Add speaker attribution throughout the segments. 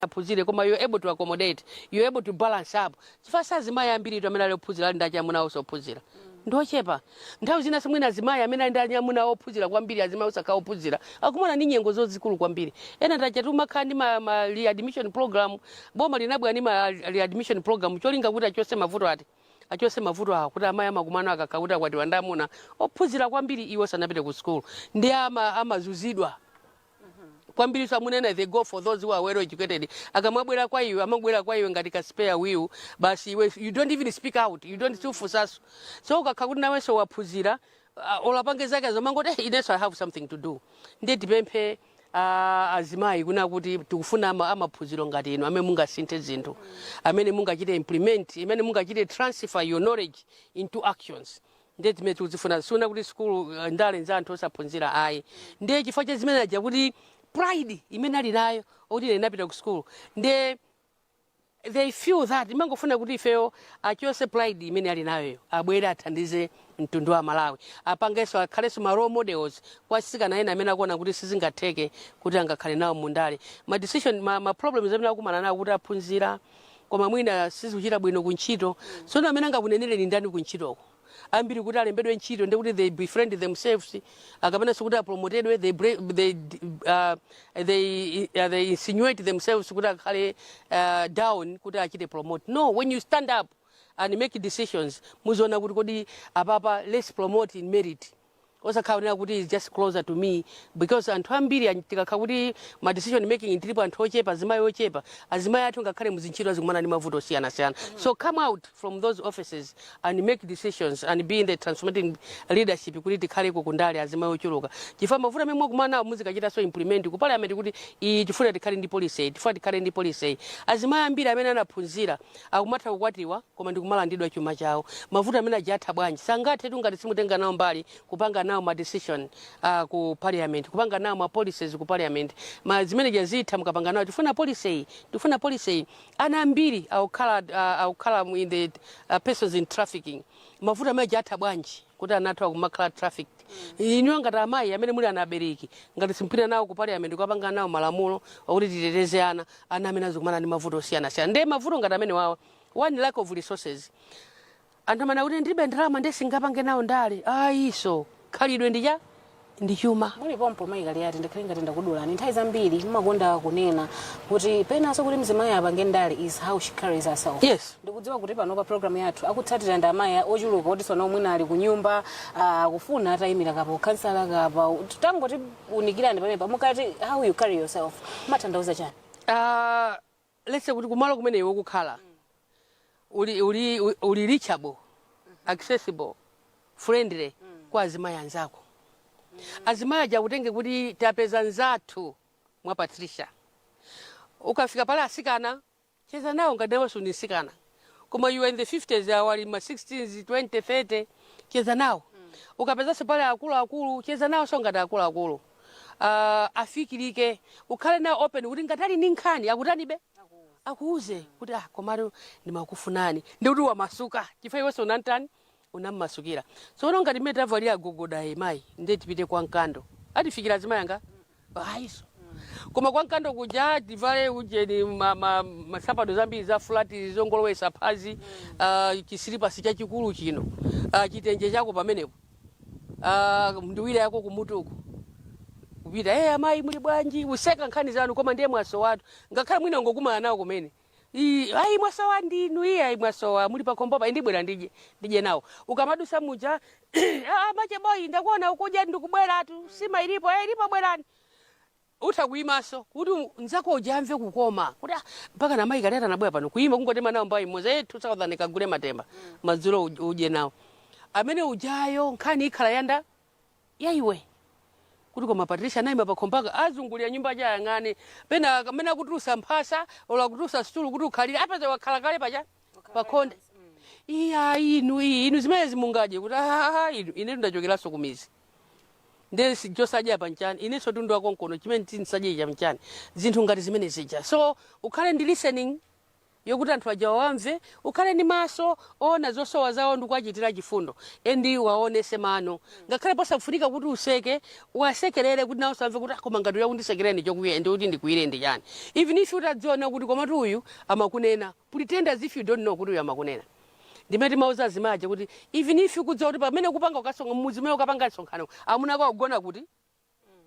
Speaker 1: Puzire koma you're able to accommodate, you're able to balance up. Chifasa azimaya ambiri amene ali ophunzira ali ndachi amuna osaphunzira. Ndochepa. Nthawi zina simwina azimaya amene ali ndachi amuna ophunzira kwambiri azimaya osakha ophunzira. Akumana ni nyengo zozikulu kwambiri. Ena tachatuma khandi ma readmission program, boma linabwa ni ma readmission program cholinga kuti achose mavuto ati. Achose mavuto awo kuti amaya makumana akakauta kwati wandamuna ophunzira kwambiri iwo sanapite ku school. Ndi amazuzidwa. Kwambiri samunena they go for those who are well educated. Akamabwera kwa iwe amabwera kwa iwe ngati ka spare wheel basi iwe you don't even speak out, you don't still fusasu. So ukakakuti nawe so waphunzira olapange zake zomangoti ineso I have something to do. Ndiye tipemphe azimayi kuna kuti tikufuna amaphunziro ngati ino amene mungasinthe zinthu amene mungachite implement amene mungachite transfer your knowledge into actions. Ndiye timene tikuzifuna suna kuti school ndale nza anthu osaphunzira ayi. Ndiye chifukwa cha zimene aja kuti pride imene ali nayo oti inapita ku school they feel that imangofuna kuti ifeyo achose pride imene ali nayo abwere athandize mtundu wa Malawi apangeso akhaleso ma role models kwa sikana ena amene akuona kuti sizingatheke kuti angakhale nawo mundale ma decision ma problems amene akumana nawo kuti aphunzira koma mwina sizikuchita bwino ku ntchito so amene angakunenere ni ndani ku ntchitoko ambiri kuti alembedwe ntchito ndi kuti they befriend themselves akamena sokuti apromotedwe they insinuate themselves kuti akhale down kuti achite promote. No, when you stand up and make decisions muziona kuti kodi apapa let's promote in merit osakhaonera kuti is just closer to me because anthu ambiri tikakha kuti ma decision making intilipo anthu ochepa azimayi ochepa azimayi athu ngakhale muzintchito azikumana ndi mavuto osiyana-siyana. So come out from those offices and make decisions and be in the transformating leadership kuti tikhaleko kundale azimayi ochuluka chifukwa mavuto amene mwakumana nawo muzikachita so implement ku parliament kuti tifuna tikhale ndi policy tifuna tikhale ndi policy azimayi ambiri amene anaphunzira akumatha kukwatiwa koma ndikumalandidwa chuma chawo mavuto amene ajatha bwanji sangathe ngati simutenga nawo mbali kupanga nawo ma decision ku parliament kupanga nawo ma policies ku parliament ma zimene jazitha mukapanga nawo tifuna policy ana ambiri awukhala in the persons in trafficking mavuto amene ajatha bwanji kuti anatha kumakhala traffic inyo ngati amayi amene muli anabereki ngati simpita nawo ku parliament kupanga nawo malamulo okuti titeteze ana amene azikumana ndi mavuto osiyana-siyana ndi mavuto ngati amene wawa one lack of resources anthu amene kuti ndibe ndalama ndesingapange nawo ndale ayiso khalidwe ndi chuma
Speaker 2: muli pompo mayi kali ati ndikhale ngati ndakudulani nthawi zambiri mumakonda kunena kuti penanso kuti mzimayi apange ndale is how she carries herself.
Speaker 1: Yes.
Speaker 2: Ndikudziwa kuti pano pa program yathu akutsatira ndi amayi ochuluka kuti sona omwina ali ku nyumba kufuna atayimira kapa ukhansala kapa tangoti unikirani pamenepa mukati how you carry yourself matanthauza chani?
Speaker 1: Let's say kuti kumalo kumene iwe kukhala uli reachable accessible friendly kwa azimayi anzako azimayi ajakutenge kuti tapeza nzathu mwa Patricia ukafika pale asikana cheza nawo ngati nawo sunisikana koma you in the 50s awali ma 60s 20 30 cheza nawo ukapeza pale akulu cheza nawo so ngati akulu afikirike ukhale nawo open kuti ngatali ni nkhani akutanibe akuuze kuti komaro ndimakufunani ndi kuti wamasuka chifukwa iwe sonantani unamasukira so ngati metavalia gogoda mayi ndiye tipite kwa nkando atifikira azimayi anga aiso koma kwa nkando kuja tivale ujeni masapato zambiri za flat zongolowesa phazi chisilipa chachikulu chino chitenje chako pamenepo ndiwira yako kumutuko kupita amayi muli bwanji useka nkhani zanu koma ndiye mwaso watu ngakhala mwina ngokumana nawo kumene ayi mwasowa ndinu ayi mwasowa muli pakombopa indibwera ndije nawo ukamadusa muja mache boy ndakuona ukuja ndikubwera tu sima ilipo bwerani utakuyimaso kuti nzako ujamve kukoma kuti mpaka na mayi kaleta nabwera pano kuyima kungotema nawo mbayi moze 2000 kagule matemba madzulo uje nawo amene ujayo nkhani ikhala yanda yaiwe kuti koma Patricia naima pakombaka azungulia nyumba jayang'ane pena amene kutusa mphasa ola kutusa stulu kuti ukhalire apeza wakhala kale paja pakonde inu zimene zimungaje kuti ine ndachokeraso kumizi ndesi josaje apa nchani ineso tundu wako nkono chimene tinsaje cha mchani zinthu ngati zimene zija so ukhale ndi listening yokuti anthu aja wamve, ukhale ndi maso ona zosowa zawo ndikuachitira chifundo endi waonese mano ngakhale posafunika kuti useke wasekerere kuti nawo samve kuti koma ngati yakundisekera ndi chokuya ndi kuti ndikuire ndi chani. Even if utadziona kuti komatu uyu amakunena, pretend as if you don't know kuti uyu amakunena. Ndimati mauza azimaje kuti even if ukudza kuti pamene kupanga ukasonga mudzi mwe ukapanga nsonkhano amuna kwa kugona kuti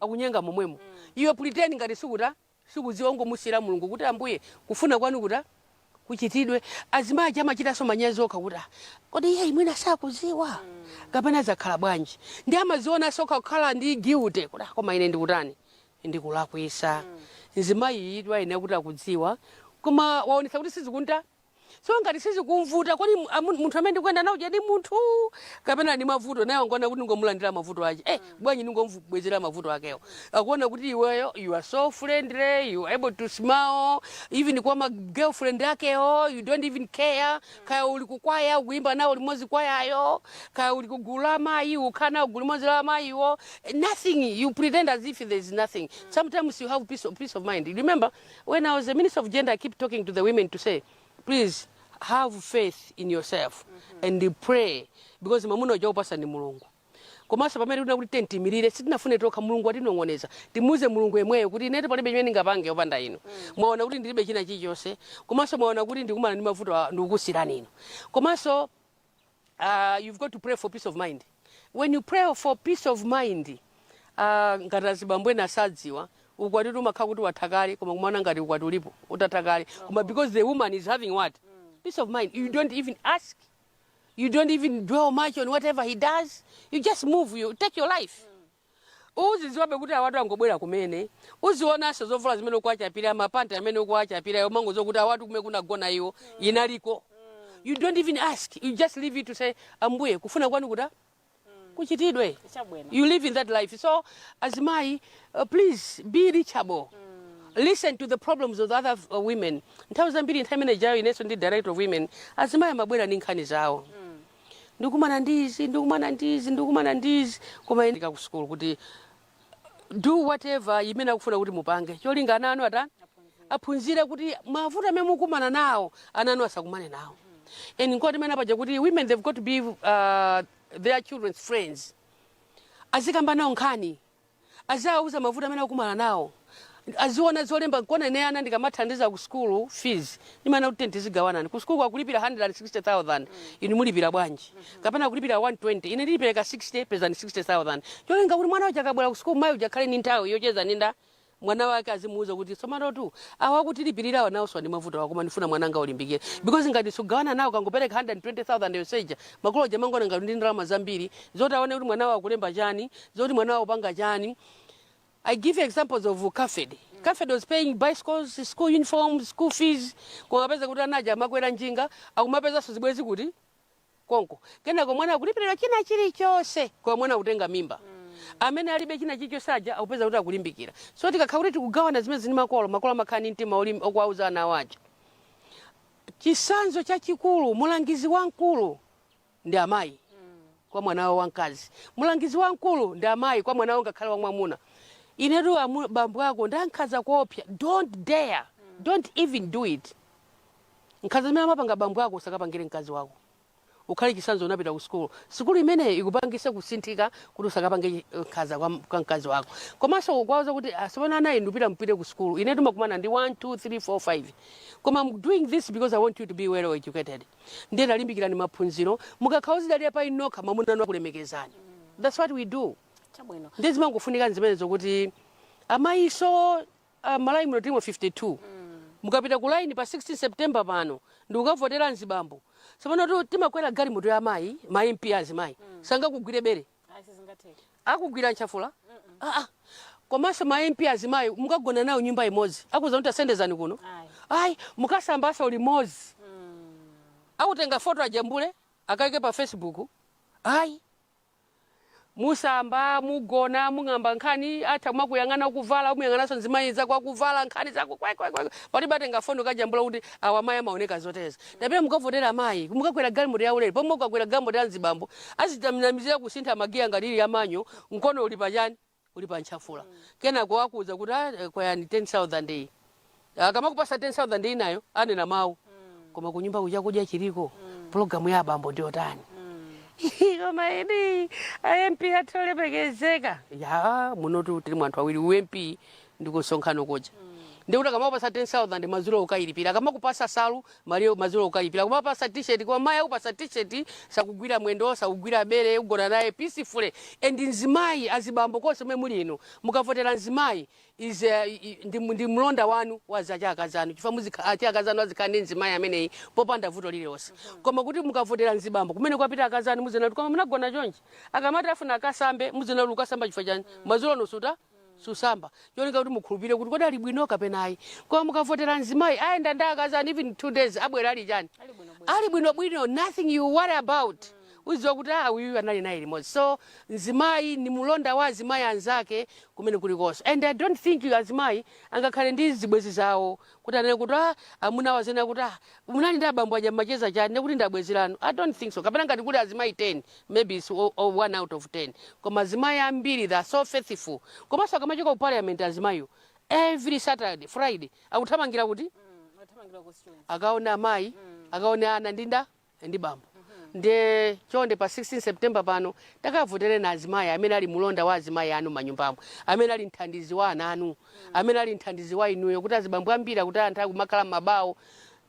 Speaker 1: akunyenga momwemo. Iwe pretend ngati sikudziwa ngomusira Mulungu kuti ambuye kufuna kwanu kuti kuchitidwe. Azimaje amachitaso manyazi okha kuti kodi iye imwina sakudziwa kapena zakhala bwanji. Ndi amaziona soka kukhala ndi guilt kuti koma ine ndikutani ndikulakwisa. Nzimayi idwa ine kuti akudziwa koma waonesa kuti sizikunta. So ngati sizikumvuta kodi munthu amene ndikwenda nawo jadi munthu kapena ndi mavuto naye ngona kuti ngomulandira mavuto aje bwanyi ngomubwezera mavuto akewo akuona kuti iweyo you are so friendly, you are able to smile even kwa ma girlfriend yakeyo you don't even care. Kaya uli kukwaya kuimba nawo limozi kwayayo, kaya uli kugula mayi ukana ugulimozi la mayiwo, nothing, you pretend as if there is nothing. Sometimes you have peace of mind. Remember when I was the Minister of Gender, I keep talking to the women to say, please have faith in yourself and pray because mamuno jo pasa ni Mulungu. Komanso pamene kuti tentimirire sitinafune toka Mulungu atinong'oneza. Timuze Mulungu yemweyo kuti inete palibe chimene ngapange opanda ino. Mwaona kuti ndilibe china chilichonse. Komanso mwaona kuti ndikumana ndi mavuto ndikusirani ino. Komanso you've got to pray for peace of mind. When you pray for peace of mind, ngati azibambwe nasadziwa ukwati tumakha kuti wathakali koma kumana ngati ukwati ulipo utathakali koma because the woman is having what peace of mind. You don't even ask, you don't even dwell much on whatever he does, you just move, you take your life. Uziziwabe kuti awatu angobwera kumene uzionaso zovala zimene ukuachapira mapanta amene ukuachapira yo mango zokuti awatu kume kunagona iwo inaliko. You don't even ask, you just leave it to say ambuye kufuna kwanu kuda kuchitidwe. You live in that life. So azimai, please be reachable. Listen to the problems of the other women. Nthawi zambiri nthawi imene jayo ineso ndi director of women azimai mabwera ndi nkhani zawo. Ndikumana ndizi koma ndika ku school kuti do whatever imene akufuna kuti mupange. Cholinga ananu atani aphunzire kuti mavuto amene mukumana nawo ananu asakumane nawo. And ngoti mena paja kuti women, they've got to be their children's friends. Azikamba nawo nkhani, azauza mavuto amene akumana nawo, aziona zolemba kona ine ana ndikamathandiza ku school fees nimana kuti tizigawanani ku school akulipira 160,000 inu mulipira bwanji kapena kulipira 120 ine ndilipira 60 pesa 60,000. Cholinga kuti mwana wacha akabwera ku school mayi ujakhale ni nthawi yocheza ninda mwana wake azimuuza kuti somano tu awakutilipirira nawo swandi mavuto wako koma ndifuna mwananga ulimbikire because ngati sugawana nawo kangopereka 120,000 yoseja makolo jamangona ngati ndi ndalama zambiri zoti aone kuti mwana wako kulemba chani zoti mwana wako panga chani. I give you examples of Kafed. Kafed was paying bicycles, school uniforms, school fees. Kwa pesa kuti anaja makwera njinga akumapeza so zibwezi kuti konko kena kwa mwana kulipirira china chilichonse kwa mwana utenga mimba. Amene alibe china chicho saja akupeza kuti akulimbikira. So tikakhala kuti kugawana zimene zini makolo makhani mtima okwauza ana waja. Chisanzo chachikulu mulangizi wankulu ndi amayi kwa mwana wa wamkazi. Mulangizi wankulu ndi amayi kwa mwana wanga khala wa mwamuna. Inetu bambo yako ndankhaza kuopya, don't dare, don't even do it. Nkhaza zimene amapanga bambo yako usakapangire mkazi wako. Ukhale chisanzo unapita ku school. School imene ikupangise kusinthika kuti usakapange nkhaza kwa mkazi wako. Komanso kwauza kuti asopana naye ndupita mpite ku school. Inetu makumana ndi 1 2 3 4 5. Koma I'm doing this because I want you to be well educated. Ndena limbikira ni maphunziro mukakhauzira lepa inoka mamuna no kulemekezana. That's what we do.
Speaker 2: Chabwino.
Speaker 1: Ndezi mangofunika nzimene zokuti amayiso malayi mu timo 52. Mukapita ku line pa 16 September pano ndi ukavotera nzibambo. Sapano tu timakwera gari moto ya mayi MP azimayi. Sanga kugwire bere.
Speaker 2: Sizingatheke.
Speaker 1: Akugwira nchafula? Komanso MP azimayi mukagona nawo nyumba imodzi. Akuza kuti asendezani kuno. Ai, mukasambasa ulimozi. Akutenga foto ajambule akaike pa Facebook. Ai. Musamba mugona mungamba nkhani ata mwakuyangana kuvala umuyanganaso nzimayiza kwa kuvala nkhani zako kwa pali batenga fondo kajambula kuti awamayi amaoneka zoteza tapere mukavotera amayi mukakwera galimoto ya ulere pomwe mukakwera galimoto ya nzibambo azitamizira kusintha magiya ngati ili yamanyo mkono uli pachani uli panchafula kenako akuza kuti kwayani 10,000 day kama kupasa 10,000 day nayo anena mawu koma kunyumba kuja kudya chiliko program ya abambo ndio tani koma edi MP atolepekezeka ya munotu tiri mwantu awiri UMP ndikusonkhano kuja ndikuti akamapasa 10,000 mazulo ukailipira akamakupasa salu mazulo ukailipira kumapasa t-shirt kwa maya upasa t-shirt sakugwira mwendo sakugwira bere ugona naye peacefully and nzimayi azibambo kose mwe muli ino mukavotera nzimayi is ndi mlonda wanu wazacha akazanu chifukwa muzikati akazanu azikane nzimayi ameneyi popanda vuto lililonse koma kuti mukavotera nzibambo kumene kwapita akazanu muzena kuti koma munagona chonchi akamati afuna akasambe muzena kuti ukasamba chifukwa chani mazulo nosuta susamba yonika kuti mukhulupire kuti kodi ali bwino kapenayi koma mukavotera nzimayi ayenda ndakazani even 2 days abwera ali chani ali bwino nothing you worry about uziwa kuti uyu anali naye limodzi so nzimayi ni mulonda wa azimayi anzake kumene kulikonse and I don't think azimayi angakhale ndi zibwezi zawo kuti anene kuti amuna wazena kuti munali ndi abambo aja macheza chani nekuti ndi abwezi lanu I don't think so kapena ngati kuli azimayi 10 maybe it's 1 out of 10 koma azimayi ambiri they are so faithful komanso akamachoka ku parliament azimayiyo every Saturday Friday akuthamangira kuti akaona amayi akaona ana ndi bambo nde chonde pa 16 September pano takavotere na azimayi amene ali mulonda wa azimayi anu manyumbamo amene ali nthandizi wa ana anu amene ali nthandizi wa inuyo kuti azibambo ambira kuti anthu akumakhala mabawo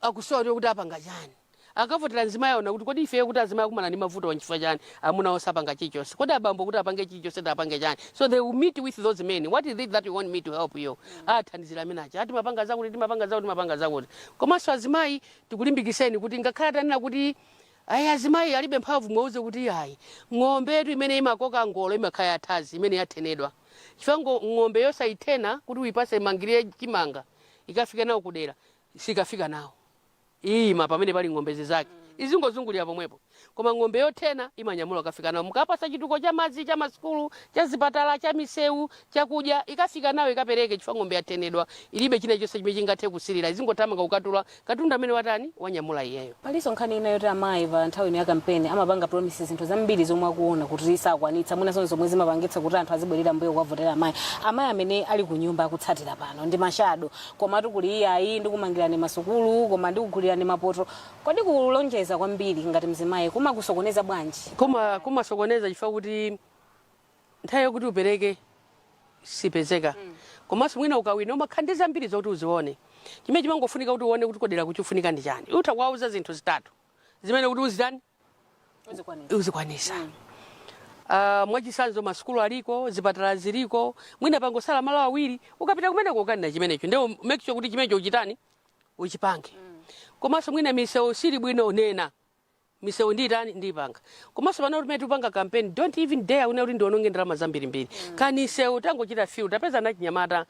Speaker 1: akusowa kuti apanga chani akavotera nzimayi aona kuti kodi ife kuti azimayi akumana ndi mavuto wanchifukwa chani amuna osapanga chichonse kodi abambo kuti apange chichonse apange chani so they will meet with those men what is it that you want me to help you athandizira amene acha ati mapanga zakuti timapanga zakuti komanso azimayi tikulimbikiseni kuti ngakhala tanena kuti ayi azimayi alibe mphamvu mwauze kuti ayi ng'ombe yetu imene imakoka ngolo imakhala yathazi imene yathenedwa chifukwa ng'ombe yosayithena kuti uyipase mangire chimanga ikafika nawo kudera sikafika nawo ima pamene pali ng'ombe zake izingozungulira pomwepo koma ng'ombe yothena imanyamula kafika nawo mukapasa chituko cha madzi cha masukulu cha zipatala cha misewu chakudya ikafika nawo ikapereke chifukwa ng'ombe yathenedwa ilibe china chonse chimene chingathe kusirira izingothamanga kukatula katundu amene watani wanyamula iyeyo
Speaker 2: paliso nkhani ina yoti amayi pa nthawi ino ya kampeni amapanga promises zinthu zambiri zomwe akuona kuti isakwanitsa mwina zonse zomwe zimapangitsa kuti anthu azibwerera mbuyo kukavotera amayi amene ali ku nyumba akutsatira pano ndi mashado koma tikuli iyayi ndikumangirani masukulu koma ndikugulirani mapoto kodi kulonjeza kwambiri ngati mzimayi kumakusokoneza bwanji
Speaker 1: kumasokoneza chifukwa kuti nthawi yokuti upereke sipezeka komanso mwina ukawina umakhandiza mbiri zokuti uzione chimene chimangofunika kuti uone kuti kodera kuchifunika ndi chani utakwauza zinthu zitatu zimene kuti uzitani uzikwanisa mwachisanzo masukulu aliko zipatala ziliko mwina pangosala malo awiri ukapita kumeneko ukanena chimenecho ndio make sure kuti chimenecho uchitani uchipange komanso mwina misewu sili bwino unena misewu nditani ndipanga komanso pano kuti tupanga campaign don't even dare una kuti ndiononge ndalama zambirimbiri kani sewu tangochita field tapeza na chinyamata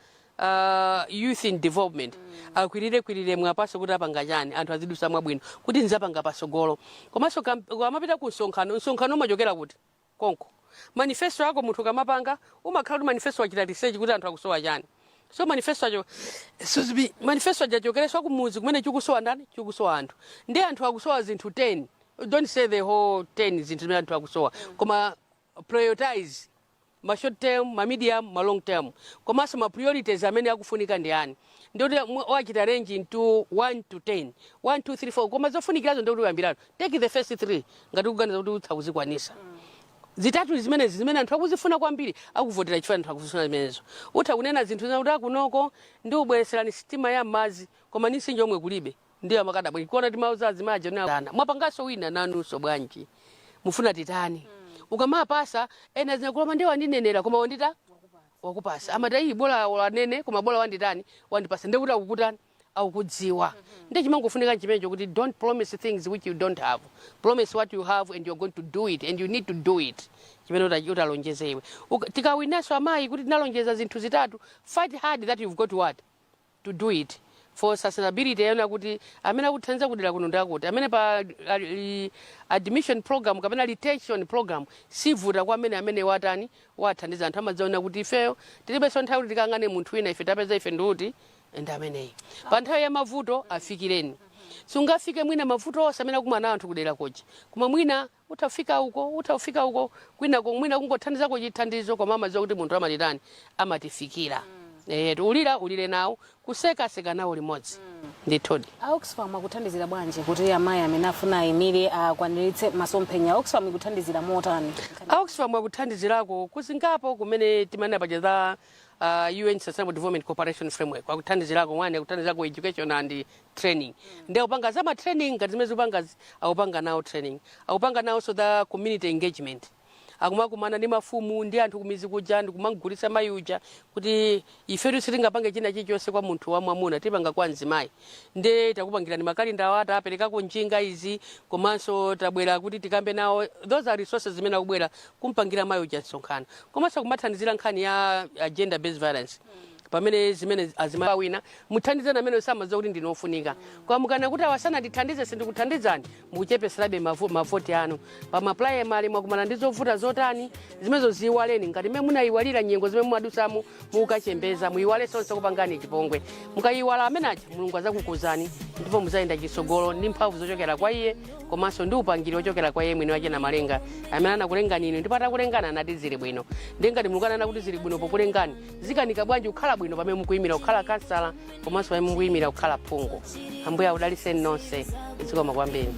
Speaker 1: youth in development akwirire mwapaso kuti apanga chani anthu azidusa mwabwino kuti nzapanga pasogolo komanso amapita ku nsonkhano umachokera kuti konko manifesto yako munthu kamapanga umakhala kuti manifesto wachita research kuti anthu akusowa chani so manifesto ajachokereswa kumuzi kumene chikusowa ndani chikusowa anthu ndi anthu akusowa zinthu 10 don't say the whole 10 zinthu zimene anthu akusowa koma prioritize ma short term ma medium ma long term komanso ma priorities amene akufunika ndi ani ndoti wachita range into 1 to 10 1 2 3 4 koma zofunikirazo ndoti uyambirano take the first 3 ngati kuganiza kuti utsakuzikwanisa zitatu zimene anthu akuzifuna kwambiri akuvotera chifukwa anthu akuzifuna zimenezo utha kunena zinthu zakuti akunoko ndi ubwereserani sitima ya mazi koma nisinja omwe kulibe ndiyo amakadabwera kuona ti mauza azimaja nana mwapangaso wina nanunso bwanji mufuna titani ukamapasa ena zinakuloma ndi wandinenera koma wandita wakupasa amati iyi bola wanene koma bola wanditani wandipasa ndikuti akukutani akukudziwa ndi chimangofunika chimenecho kuti don't promise things which you don't have promise what you have and you're going to do it and you need to do it chimene utalonjeza iwe tikawinaso amayi kuti tinalonjeza zinthu zitatu fight hard that you've got what to do it for sustainability yana kuti amene akuthandiza kudera kuno ndakuti amene pa admission program kapena retention program sivuta kwa amene watani wathandiza anthu amadziona kuti ifeyo tilibenso nthawi kuti tikangane munthu wina ife tapeza ife ndiuti ndi ameneyi pa nthawi ya mavuto afikireni sungafike mwina mavuto onse amene akumana anthu kudera koji koma mwina utafika uko kwina mwina kungothandizako chithandizo koma amadziwa kuti munthu amatitani amatifikira ulire nawo kuseka nawo limodzi ndithudi.
Speaker 2: Oxfam akuthandizira bwanji kuti amayi amene afuna ayimire akwaniritse masomphenya? Oxfam ikuthandizira motani?
Speaker 1: Oxfam akuthandizirako kuzingapo kumene timanena paja za UN Sustainable Development Cooperation Framework. Akuthandizirako wani, akuthandizirako education and training. Nde upanga zama training ngati zimene zipanga akupanga nawo training. Akupanga nawo so the community engagement. Akumakumana ndi mafumu ndi anthu kumizi kuja ndi kumangulisa mayuja kuti ifetu sitingapange china chilichonse kwa munthu wa mwamuna tipanga kwa mzimayi. Nde takupangira ni makalinda awo apereka njinga izi komanso tabwera kuti tikambe nawo. Those are resources zimene akubwera kumpangira mayuja msonkhano. Komanso kumathandizira nkhani ya gender based violence. Pamene zimene azimayi wina muthandizana amene samadziwa kuti ndinofunika. Kwa mukana kuti awasana ndithandize sindikuthandizani mukuchepeserabe mavoti anu. Pa maprimary mwakumana ndizovuta zotani zimezo ziwaleni ngati mmene munayiwalira nyengo zimene mwadusamo mukachembeza muyiwale sonse kupangani chipongwe. Mukayiwala amene aja Mulungu azakukuzani ndipo muzayenda chisogolo ndi mphamvu zochokera kwa iye komanso ndi upangiri ochokera kwa iye mwini wake na malenga amene anakulengani inu ndipo atakulengana nati zili bwino. Ndi ngati mulukana kuti zili bwino pokulengani zikanika bwanji kukhala bwino pamene mukuyimira kukhala kansala komanso pamene mukuyimira kukhala phungu. Ambuye akudaliseni nonse zikoma kwambiri.